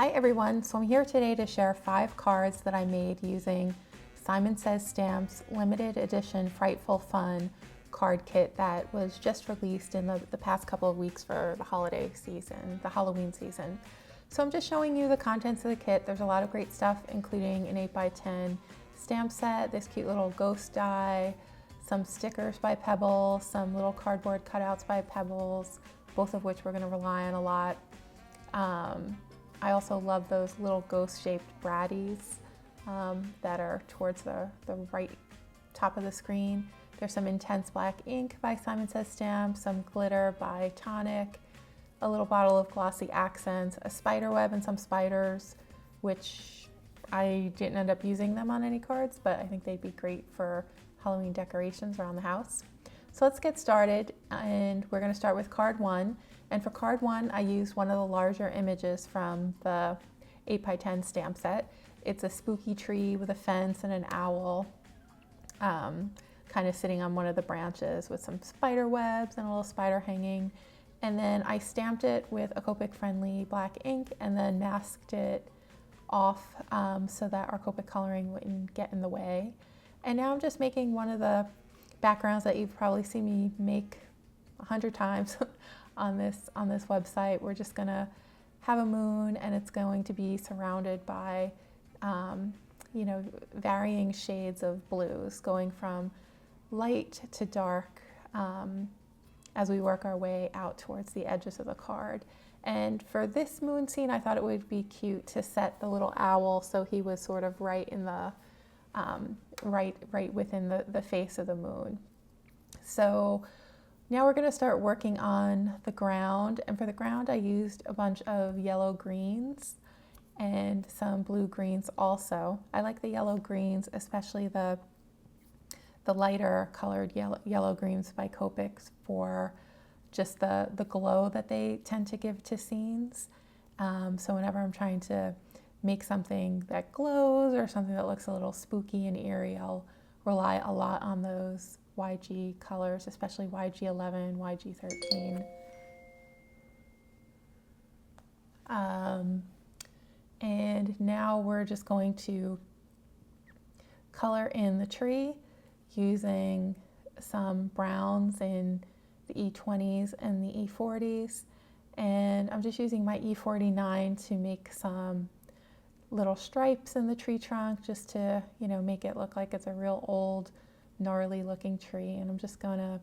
Hi everyone, so I'm here today to share 5 cards that I made using Simon Says Stamps limited edition Frightful Fun card kit that was just released in the past couple of weeks for the holiday season, the Halloween season. So I'm just showing you the contents of the kit. There's a lot of great stuff, including an 8x10 stamp set, this cute little ghost die, some stickers by Pebbles, some little cardboard cutouts by Pebbles, both of which we're going to rely on a lot. I also love those little ghost-shaped braddies that are towards the right top of the screen. There's some intense black ink by Simon Says Stamps, some glitter by Tonic, a little bottle of glossy accents, a spider web and some spiders, which I didn't end up using them on any cards, but I think they'd be great for Halloween decorations around the house. So let's get started, and we're going to start with card 1. And for card 1, I used one of the larger images from the 8x10 stamp set. It's a spooky tree with a fence and an owl kind of sitting on one of the branches with some spider webs and a little spider hanging. And then I stamped it with a Copic friendly black ink and then masked it off so that our Copic coloring wouldn't get in the way. And now I'm just making one of the backgrounds that you've probably seen me make 100 times on this website. We're just gonna have a moon, and it's going to be surrounded by varying shades of blues, going from light to dark as we work our way out towards the edges of the card. And for this moon scene, I thought it would be cute to set the little owl so he was sort of right in the right within the face of the moon. So now we're going to start working on the ground, and for the ground I used a bunch of yellow greens and some blue greens also. I like the yellow greens, especially the lighter colored yellow greens by Copics, for just the glow that they tend to give to scenes. So whenever I'm trying to make something that glows or something that looks a little spooky and eerie, I'll rely a lot on those YG colors, especially YG11, YG13. And now we're just going to color in the tree using some browns in the E20s and the E40s. And I'm just using my E49 to make some little stripes in the tree trunk, just to, make it look like it's a real old, gnarly looking tree. And I'm just gonna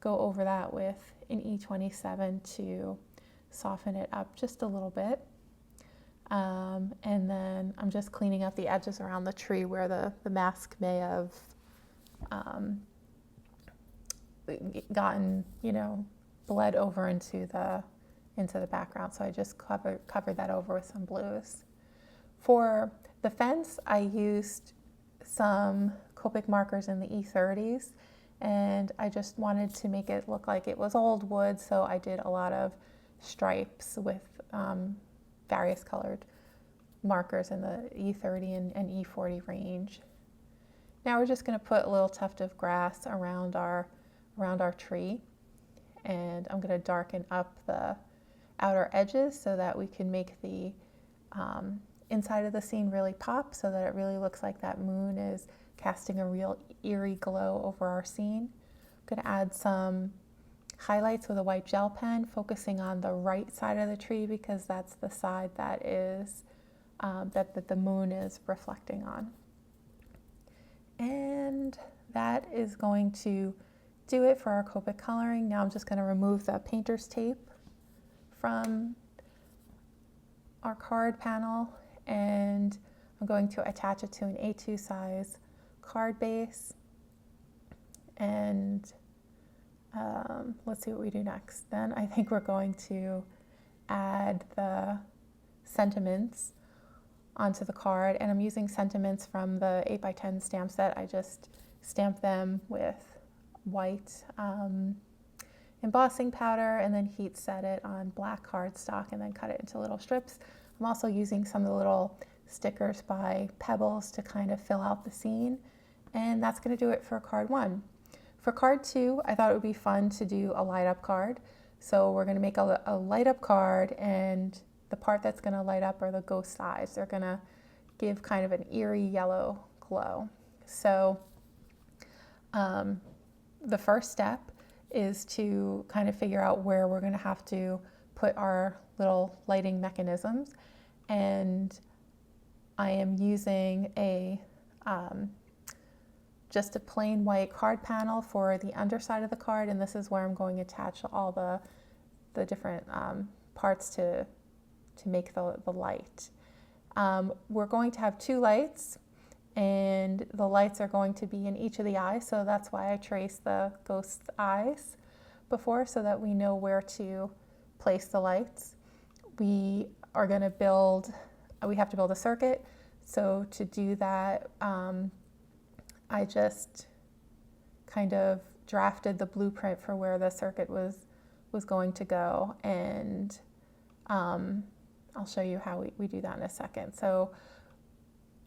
go over that with an E27 to soften it up just a little bit. And then I'm just cleaning up the edges around the tree where the mask may have gotten, bled over into the background. So I just covered that over with some blues. For the fence, I used some Copic markers in the E30s, and I just wanted to make it look like it was old wood, so I did a lot of stripes with various colored markers in the E30 and E40 range. Now we're just going to put a little tuft of grass around our tree, and I'm going to darken up the outer edges so that we can make the inside of the scene really pop, so that it really looks like that moon is casting a real eerie glow over our scene. I'm going to add some highlights with a white gel pen, focusing on the right side of the tree because that's the side that is that the moon is reflecting on. And that is going to do it for our Copic coloring. Now I'm just going to remove the painter's tape from our card panel, and I'm going to attach it to an A2 size card base. And let's see what we do next. Then I think we're going to add the sentiments onto the card, and I'm using sentiments from the 8x10 stamp set. I just stamped them with white embossing powder and then heat set it on black cardstock and then cut it into little strips. I'm also using some of the little stickers by Pebbles to kind of fill out the scene, and that's going to do it for card 1. For card 2, I thought it would be fun to do a light up card. So we're going to make a light up card and the part that's going to light up are the ghost eyes. They're going to give kind of an eerie yellow glow. So the first step is to kind of figure out where we're going to have to put our little lighting mechanisms. And I am using just a plain white card panel for the underside of the card, and this is where I'm going to attach all the different parts to make the light. We're going to have 2 lights, and the lights are going to be in each of the eyes, so that's why I traced the ghost's eyes before, so that we know where to place the lights. We have to build a circuit, so to do that, I just kind of drafted the blueprint for where the circuit was going to go, and I'll show you how we do that in a second. So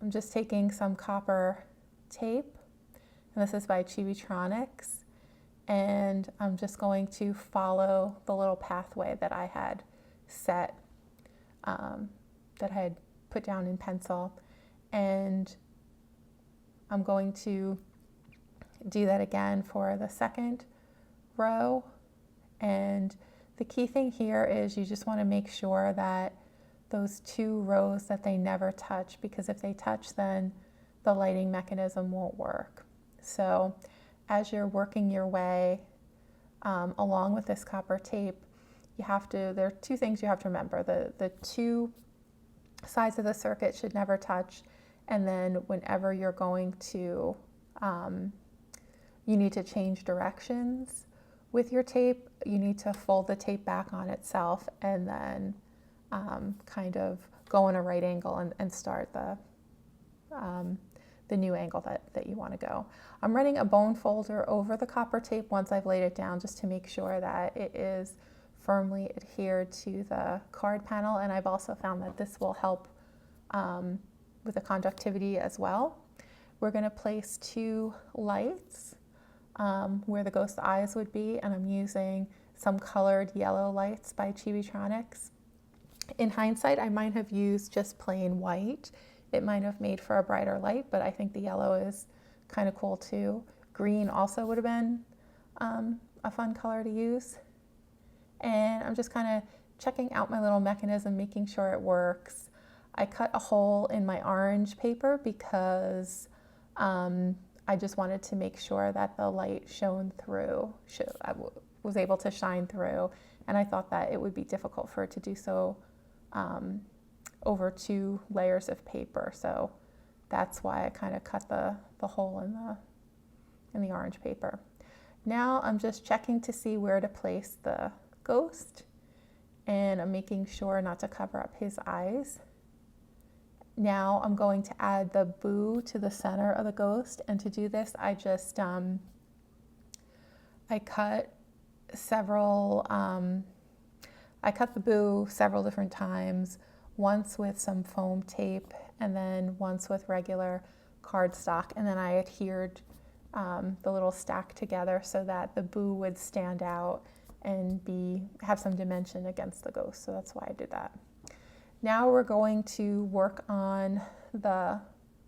I'm just taking some copper tape, and this is by Chibitronics, and I'm just going to follow the little pathway that I had set, that I had put down in pencil, and I'm going to do that again for the second row. And the key thing here is you just want to make sure that those 2 rows that they never touch, because if they touch, then the lighting mechanism won't work. So as you're working your way along with this copper tape, there are 2 things you have to remember. The 2 sides of the circuit should never touch, and then whenever you're going to, you need to change directions with your tape, you need to fold the tape back on itself and then kind of go in a right angle and start the new angle that you want to go. I'm running a bone folder over the copper tape once I've laid it down, just to make sure that it is firmly adhered to the card panel, and I've also found that this will help with the conductivity as well. We're going to place 2 lights where the ghost eyes would be, and I'm using some colored yellow lights by Chibitronics. In hindsight, I might have used just plain white. It might have made for a brighter light, but I think the yellow is kind of cool too. Green also would have been a fun color to use. And I'm just kind of checking out my little mechanism, making sure it works. I cut a hole in my orange paper because I just wanted to make sure that the light shone through, was able to shine through, and I thought that it would be difficult for it to do so over 2 layers of paper. So that's why I kind of cut the hole in the orange paper. Now I'm just checking to see where to place the ghost, and I'm making sure not to cover up his eyes. Now I'm going to add the boo to the center of the ghost, and to do this I just I cut the boo several different times, once with some foam tape and then once with regular cardstock, and then I adhered the little stack together so that the boo would stand out and have some dimension against the ghost. So that's why I did that. Now we're going to work on the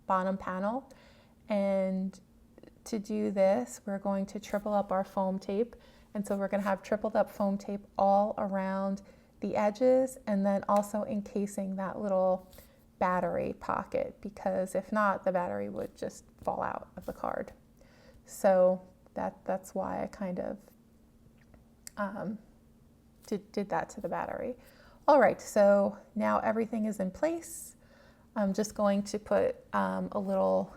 bottom panel, and to do this we're going to triple up our foam tape, and so we're going to have tripled up foam tape all around the edges, and then also encasing that little battery pocket, because if not, the battery would just fall out of the card. So that's why I kind of did that to the battery. All right, so now everything is in place. I'm just going to put a little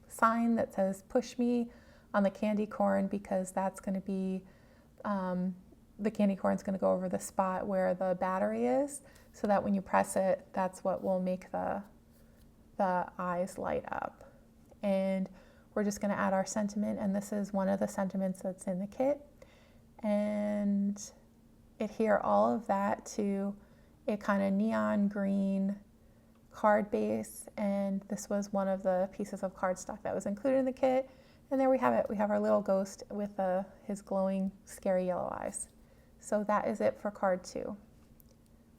sign that says "Push Me" on the candy corn, because that's going to be, the candy corn is going to go over the spot where the battery is, so that when you press it, that's what will make the eyes light up. And we're just going to add our sentiment, and this is one of the sentiments that's in the kit, and adhere all of that to a kind of neon green card base, and this was one of the pieces of cardstock that was included in the kit. And there we have it. We have our little ghost with his glowing, scary yellow eyes. So that is it for card 2.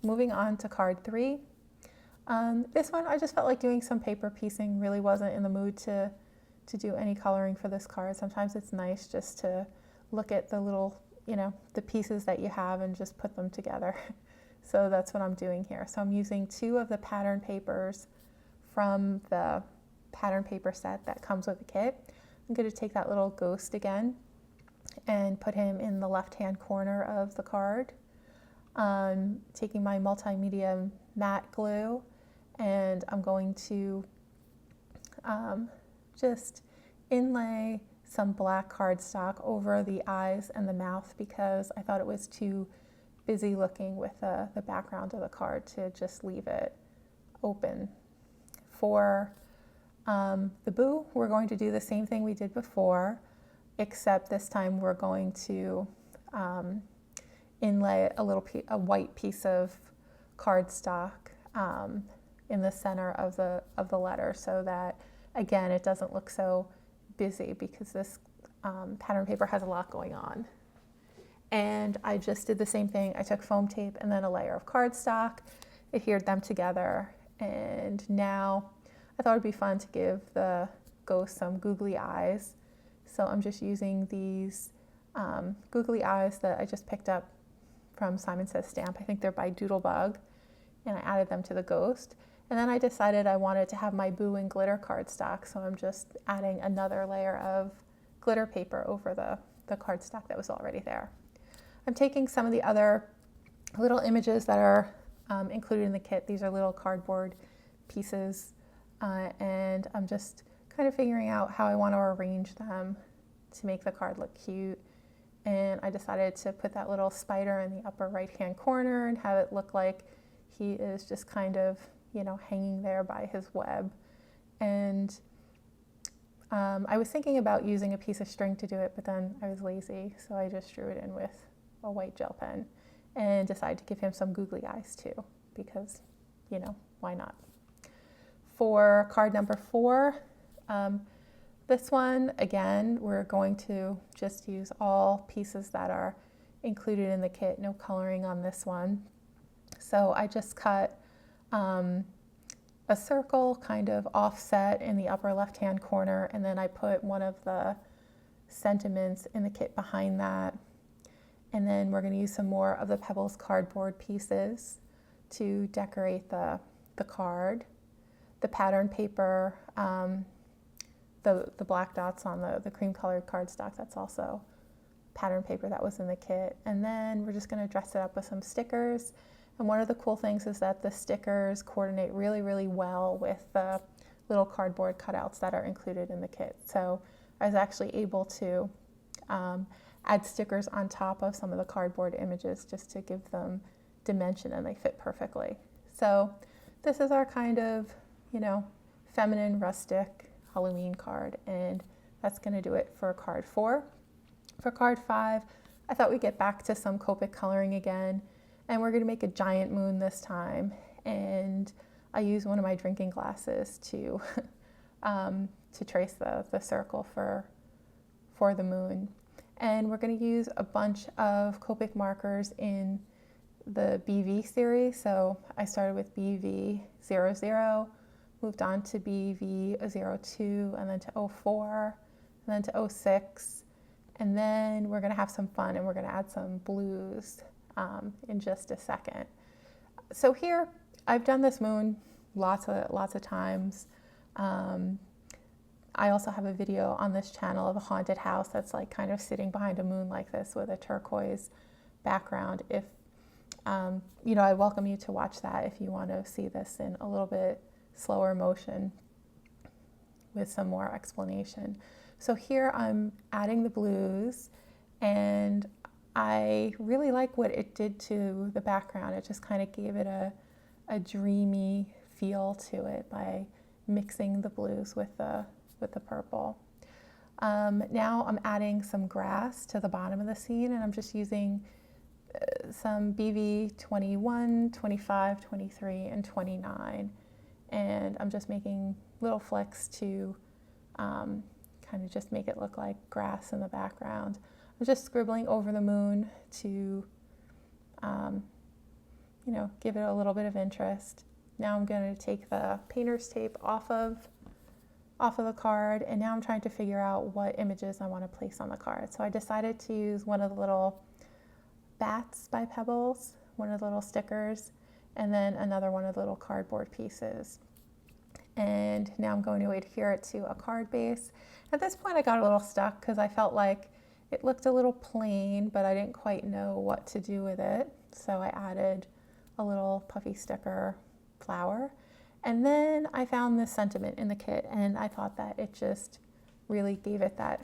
moving on to card 3. This one, I just felt like doing some paper piecing. Really wasn't in the mood to do any coloring for this card. Sometimes it's nice just to look at the little, the pieces that you have and just put them together. So that's what I'm doing here. So I'm using 2 of the pattern papers from the pattern paper set that comes with the kit. I'm going to take that little ghost again and put him in the left-hand corner of the card. Taking my multimedia matte glue, and I'm going to just inlay some black cardstock over the eyes and the mouth because I thought it was too busy looking with the background of the card to just leave it open. For the boo, we're going to do the same thing we did before, except this time we're going to inlay a white piece of cardstock in the center of the letter, so that again it doesn't look so busy because this pattern paper has a lot going on. And I just did the same thing. I took foam tape and then a layer of cardstock, adhered them together, and now I thought it'd be fun to give the ghost some googly eyes. So I'm just using these googly eyes that I just picked up from Simon Says Stamp. I think they're by Doodlebug, and I added them to the ghost. And then I decided I wanted to have my boo in glitter cardstock, so I'm just adding another layer of glitter paper over the cardstock that was already there. I'm taking some of the other little images that are included in the kit. These are little cardboard pieces, and I'm just kind of figuring out how I want to arrange them to make the card look cute. And I decided to put that little spider in the upper right-hand corner and have it look like he is just kind of, hanging there by his web. And I was thinking about using a piece of string to do it, but then I was lazy, so I just drew it in with a white gel pen and decided to give him some googly eyes too, because, why not? For card number 4, this one, again, we're going to just use all pieces that are included in the kit, no coloring on this one. So I just cut a circle kind of offset in the upper left-hand corner, and then I put one of the sentiments in the kit behind that. And then we're going to use some more of the Pebbles cardboard pieces to decorate the card. The pattern paper, the black dots on the cream colored cardstock, that's also pattern paper that was in the kit. And then we're just going to dress it up with some stickers. And one of the cool things is that the stickers coordinate really, really well with the little cardboard cutouts that are included in the kit. So I was actually able to add stickers on top of some of the cardboard images just to give them dimension, and they fit perfectly. So this is our kind of, feminine, rustic Halloween card, and that's going to do it for card 4. For card 5, I thought we'd get back to some Copic coloring again, and we're going to make a giant moon this time. And I used one of my drinking glasses to trace the circle for the moon. And we're going to use a bunch of Copic markers in the BV series. So I started with BV00, moved on to BV02, and then to 04, and then to 06. And then we're going to have some fun, and we're going to add some blues in just a second. So here, I've done this moon lots of times. I also have a video on this channel of a haunted house that's like kind of sitting behind a moon like this with a turquoise background. If I welcome you to watch that if you want to see this in a little bit slower motion with some more explanation. So here I'm adding the blues, and I really like what it did to the background. It just kind of gave it a dreamy feel to it by mixing the blues with the purple. Now I'm adding some grass to the bottom of the scene, and I'm just using some BV 21, 25, 23, and 29. And I'm just making little flecks to kind of just make it look like grass in the background. I'm just scribbling over the moon to, give it a little bit of interest. Now I'm going to take the painter's tape off of the card, and now I'm trying to figure out what images I want to place on the card. So I decided to use one of the little bats by Pebbles, one of the little stickers, and then another one of the little cardboard pieces. And now I'm going to adhere it to a card base. At this point I got a little stuck because I felt like it looked a little plain, but I didn't quite know what to do with it. So I added a little puffy sticker flower. And then I found this sentiment in the kit, and I thought that it just really gave it that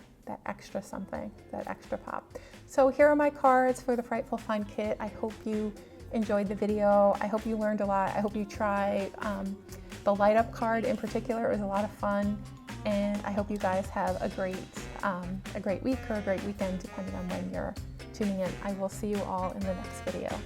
extra something, that extra pop. So here are my cards for the Frightful Fun kit. I hope you enjoyed the video. I hope you learned a lot. I hope you try the light up card in particular. It was a lot of fun, and I hope you guys have a great week or a great weekend depending on when you're tuning in. I will see you all in the next video.